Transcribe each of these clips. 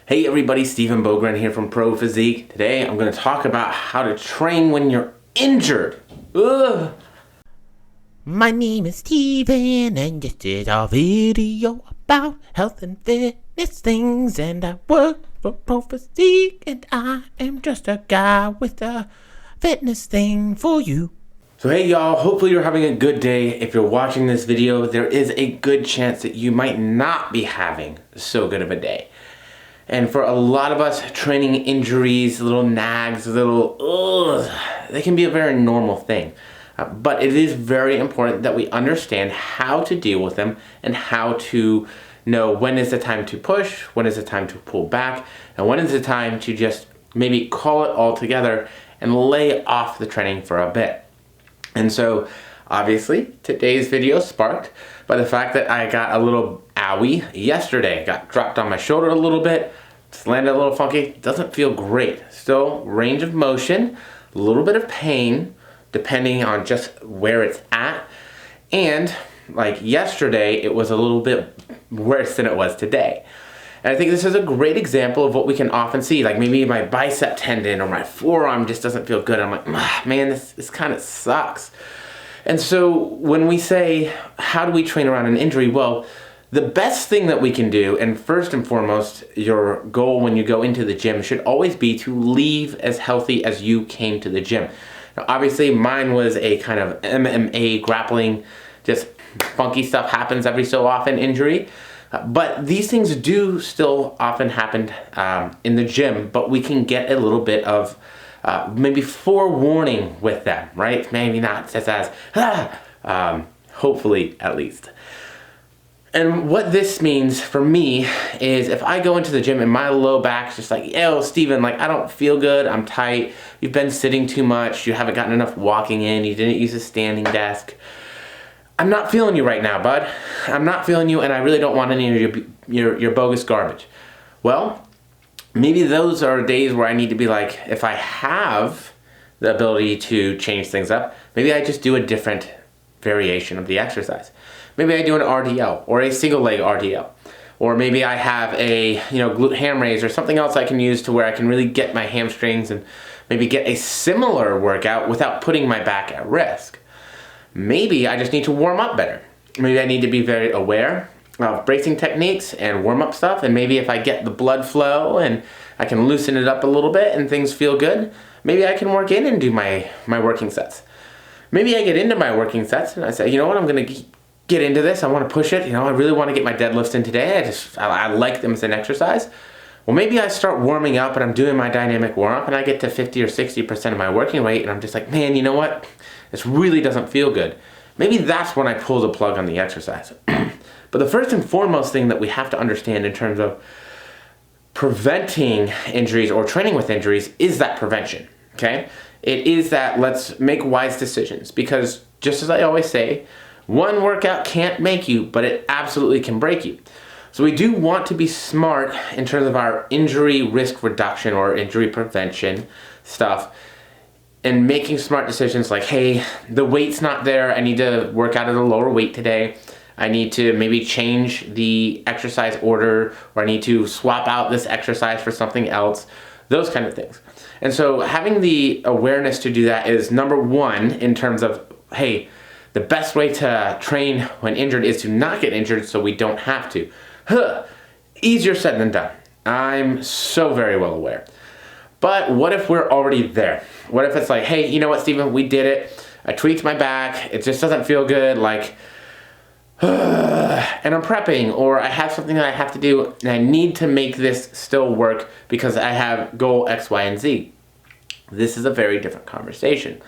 Hey everybody, Stephen Bogren here from Pro Physique. Today I'm going to talk about how to train when you're injured. Ugh. My name is Steven, and this is a video about health and fitness things. And I work for Pro Physique, and I am just a guy with a fitness thing for you. So hey y'all, hopefully you're having a good day. If you're watching this video, there is a good chance that you might not be having so good of a day. And for a lot of us, training injuries, little nags, they can be a very normal thing. But it is very important that we understand how to deal with them and how to know when is the time to push, when is the time to pull back, and when is the time to just maybe call it all together and lay off the training for a bit. And so, obviously, today's video sparked by the fact that I got a little owie yesterday. Got dropped on my shoulder a little bit, just landed a little funky. Doesn't feel great. Still range of motion, a little bit of pain, depending on just where it's at. And like yesterday, it was a little bit worse than it was today. And I think this is a great example of what we can often see. Like maybe my bicep tendon or my forearm just doesn't feel good. I'm like, man, this kind of sucks. And so when we say, how do we train around an injury? Well, the best thing that we can do, and first and foremost, your goal when you go into the gym should always be to leave as healthy as you came to the gym. Now, obviously, mine was a kind of MMA grappling, just funky stuff happens every so often injury. But these things do still often happen in the gym, but we can get a little bit of maybe forewarning with them, right? Maybe not just as, hopefully at least. And what this means for me is if I go into the gym and my low back's just like, yo, Steven, like I don't feel good, I'm tight, you've been sitting too much, you haven't gotten enough walking in, you didn't use a standing desk. I'm not feeling you right now, bud. I'm not feeling you, and I really don't want any of your bogus garbage. Well, maybe those are days where I need to be like, if I have the ability to change things up, maybe I just do a different variation of the exercise. Maybe I do an RDL or a single leg RDL. Or maybe I have a glute ham raise or something else I can use to where I can really get my hamstrings and maybe get a similar workout without putting my back at risk. Maybe I just need to warm up better. Maybe I need to be very aware of bracing techniques and warm up stuff, and maybe if I get the blood flow and I can loosen it up a little bit and things feel good, maybe I can work in and do my working sets. Maybe I get into my working sets and I say, you know what, I'm gonna get into this, I wanna push it, I really wanna get my deadlifts in today, I like them as an exercise. Well, maybe I start warming up and I'm doing my dynamic warm up and I get to 50 or 60% of my working weight and I'm just like, man, you know what? This really doesn't feel good. Maybe that's when I pull the plug on the exercise. But the first and foremost thing that we have to understand in terms of preventing injuries or training with injuries is that prevention, okay? It is that let's make wise decisions because just as I always say, one workout can't make you, but it absolutely can break you. So we do want to be smart in terms of our injury risk reduction or injury prevention stuff and making smart decisions like, hey, the weight's not there, I need to work out at a lower weight today. I need to maybe change the exercise order, or I need to swap out this exercise for something else, those kind of things. And so having the awareness to do that is number one in terms of, hey, the best way to train when injured is to not get injured so we don't have to. Easier said than done. I'm so very well aware. But what if we're already there? What if it's like, hey, you know what, Steven, we did it. I tweaked my back. It just doesn't feel good. Like, and I'm prepping, or I have something that I have to do, and I need to make this still work because I have goal X, Y, and Z. This is a very different conversation.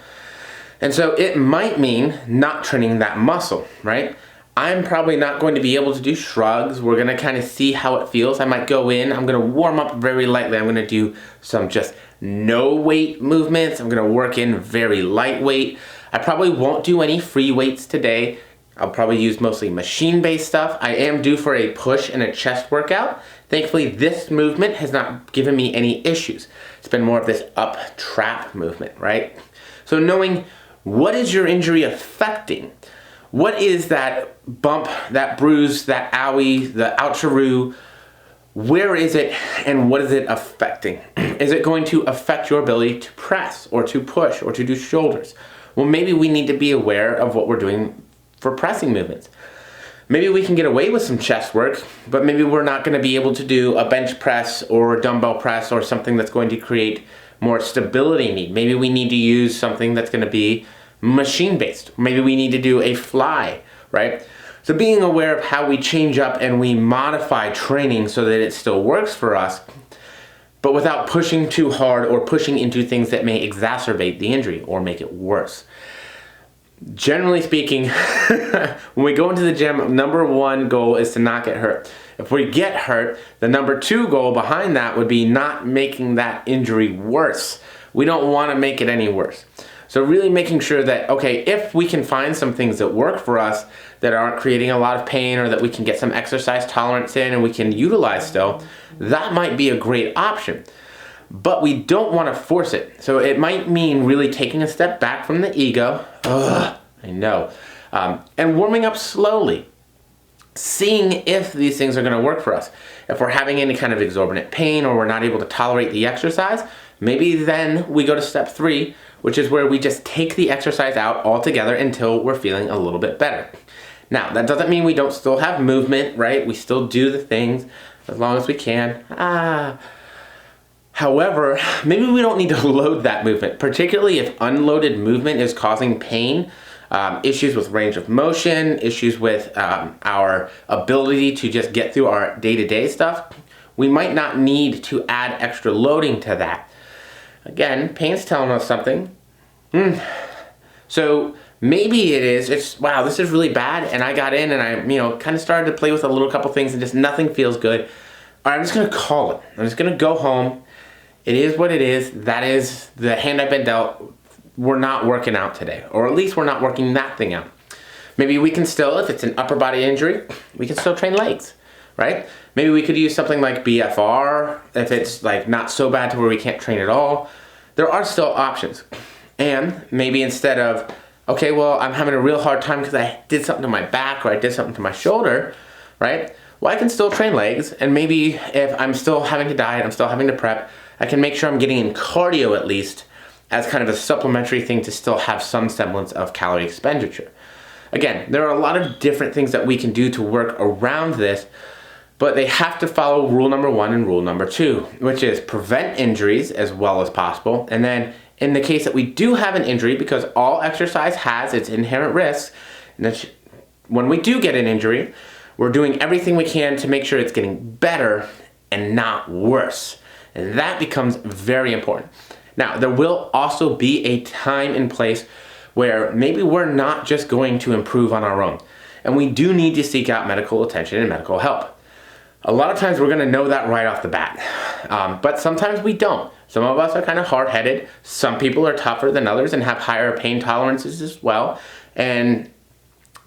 And so it might mean not training that muscle, right? I'm probably not going to be able to do shrugs. We're going to kind of see how it feels. I might go in, I'm going to warm up very lightly. I'm going to do some just no weight movements. I'm going to work in very lightweight. I probably won't do any free weights today. I'll probably use mostly machine-based stuff. I am due for a push and a chest workout. Thankfully, this movement has not given me any issues. It's been more of this up trap movement, right? So knowing what is your injury affecting? What is that bump, that bruise, that owie, the oucharoo? where is it and what is it affecting? Is it going to affect your ability to press or to push or to do shoulders? Well, maybe we need to be aware of what we're doing for pressing movements. Maybe we can get away with some chest work, but maybe we're not going to be able to do a bench press or a dumbbell press or something that's going to create more stability need. Maybe we need to use something that's going to be machine-based. Maybe we need to do a fly, right? So being aware of how we change up and we modify training so that it still works for us, but without pushing too hard or pushing into things that may exacerbate the injury or make it worse. Generally speaking, when we go into the gym, number one goal is to not get hurt. If we get hurt, the number two goal behind that would be not making that injury worse. We don't want to make it any worse. So really making sure that, okay, if we can find some things that work for us that aren't creating a lot of pain, or that we can get some exercise tolerance in and we can utilize still, that might be a great option. But we don't want to force it. So it might mean really taking a step back from the ego, I know, and warming up slowly. Seeing if these things are going to work for us. If we're having any kind of exorbitant pain or we're not able to tolerate the exercise, maybe then we go to step 3, which is where we just take the exercise out altogether until we're feeling a little bit better. Now, that doesn't mean we don't still have movement, right? We still do the things as long as we can. However, maybe we don't need to load that movement, particularly if unloaded movement is causing pain. Issues with range of motion, issues with our ability to just get through our day-to-day stuff. We might not need to add extra loading to that. Again, pain's telling us something. So maybe it's wow, this is really bad, and I got in and I kind of started to play with a little couple things and just nothing feels good. All right, I'm just gonna call it. I'm just gonna go home. It is what it is. That is the hand I've been dealt. We're not working out today, or at least we're not working that thing out. Maybe we can still, if it's an upper body injury, we can still train legs, right? Maybe we could use something like BFR if it's like not so bad to where we can't train at all. There are still options. And maybe instead of, okay, well, I'm having a real hard time because I did something to my back or I did something to my shoulder, right? Well, I can still train legs, and maybe if I'm still having to diet, I'm still having to prep, I can make sure I'm getting in cardio at least, as kind of a supplementary thing to still have some semblance of calorie expenditure. Again, there are a lot of different things that we can do to work around this, but they have to follow rule number 1 and rule number 2, which is prevent injuries as well as possible. And then in the case that we do have an injury, because all exercise has its inherent risks, when we do get an injury, we're doing everything we can to make sure it's getting better and not worse. And that becomes very important. Now, there will also be a time and place where maybe we're not just going to improve on our own, and we do need to seek out medical attention and medical help. A lot of times we're going to know that right off the bat, but sometimes we don't. Some of us are kind of hard-headed. Some people are tougher than others and have higher pain tolerances as well. And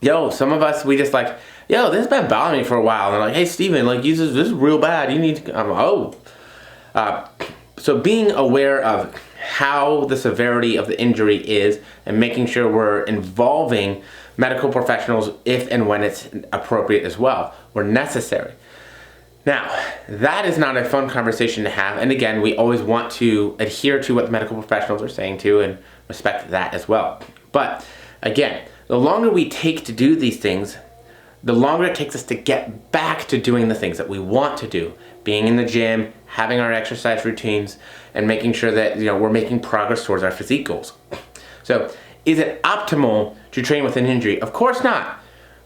some of us, we just like, this has been bothering me for a while. And I'm like, hey, Steven, this is real bad. You need to, So being aware of how the severity of the injury is and making sure we're involving medical professionals if and when it's appropriate as well, or necessary. Now, that is not a fun conversation to have, and again, we always want to adhere to what the medical professionals are saying too and respect that as well. But again, the longer we take to do these things, the longer it takes us to get back to doing the things that we want to do. Being in the gym, having our exercise routines, and making sure that we're making progress towards our physique goals. So, is it optimal to train with an injury? Of course not.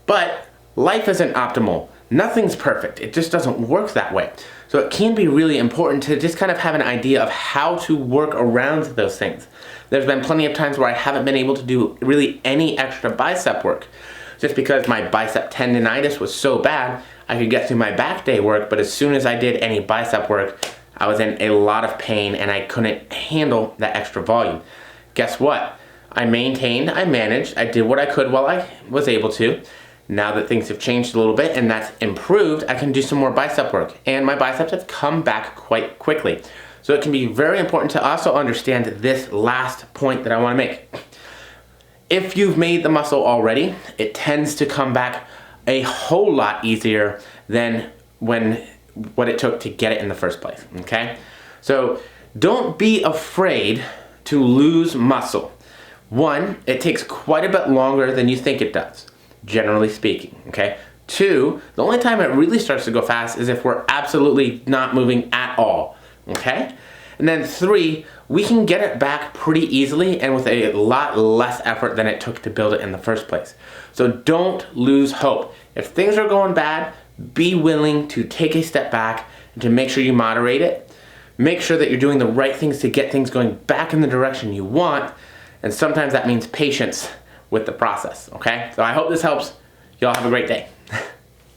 But life isn't optimal. Nothing's perfect. It just doesn't work that way. So it can be really important to just kind of have an idea of how to work around those things. There's been plenty of times where I haven't been able to do really any extra bicep work, just because my bicep tendonitis was so bad. I could get through my back day work, but as soon as I did any bicep work, I was in a lot of pain and I couldn't handle that extra volume. Guess what? I maintained, I managed, I did what I could while I was able to. Now that things have changed a little bit and that's improved, I can do some more bicep work. And my biceps have come back quite quickly. So it can be very important to also understand this last point that I want to make. If you've made the muscle already, it tends to come back a whole lot easier than when what it took to get it in the first place, okay? So don't be afraid to lose muscle. One, it takes quite a bit longer than you think it does, generally speaking, okay? Two, the only time it really starts to go fast is if we're absolutely not moving at all, okay? And then three, we can get it back pretty easily and with a lot less effort than it took to build it in the first place. So don't lose hope. If things are going bad, be willing to take a step back and to make sure you moderate it. Make sure that you're doing the right things to get things going back in the direction you want. And sometimes that means patience with the process, okay? So I hope this helps. Y'all have a great day.